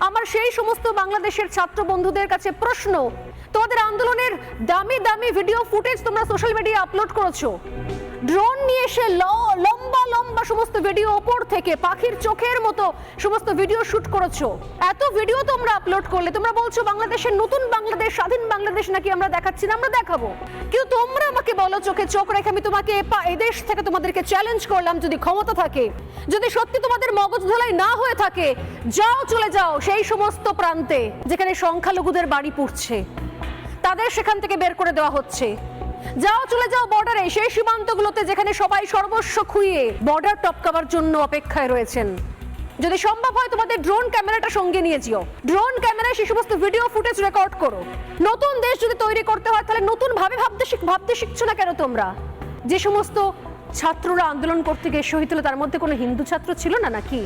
আমার সেই সমস্ত বাংলাদেশের ছাত্র বন্ধুদের কাছে প্রশ্ন, তোমাদের আন্দোলনের দামি দামি ভিডিও ফুটেজ তোমরা সোশ্যাল মিডিয়ায় আপলোড করেছো, ড্রোন নিয়ে এসে লম্বা লম্বা সমস্ত ভিডিও ওপর থেকে পাখির চোখের মতো সমস্ত ভিডিও শুট করেছো। এত ভিডিও তোমরা আপলোড করলে তোমরা বলছো বাংলাদেশের নতুন বাংলাদেশ, স্বাধীন বাংলাদেশ নাকি আমরা দেখাচ্ছি না, আমরা দেখাবো। কিন্তু তোমরা আমাকে বলো, চোখে চোখ রেখে আমি তোমাকে এদেশ থেকে তোমাদেরকে চ্যালেঞ্জ করলাম, যদি ক্ষমতা থাকে, যদি সত্যি তোমাদের মগজ ধোলাই না হয়ে থাকে, যাও, চলে যাও সেই সমস্ত প্রান্তে যেখানে সংখ্যালঘুদের বাড়ি পুড়ছে, তাদের সেখান থেকে বের করে দেওয়া হচ্ছে। যাও, চলে যাও বর্ডারে, সেই সীমান্তগুলোতে যেখানে সবাই সর্বস্ব খুইয়ে বর্ডার টপকাবার জন্য অপেক্ষায় রয়েছেন। যদি সম্ভব হয় তোমাদের ড্রোন ক্যামেরাটা সঙ্গে নিয়ে যেও, ড্রোন ক্যামেরায় সেই সমস্ত ভিডিও ফুটেজ রেকর্ড করো। নতুন দেশ যদি তৈরি করতে হয় তাহলে নতুন ভাবে ভাবতে শিখছো না কেন তোমরা? যে সমস্ত ছাত্ররা আন্দোলন করতে গিয়ে শহীদ হলো তার মধ্যে কোনো হিন্দু ছাত্র ছিল না নাকি?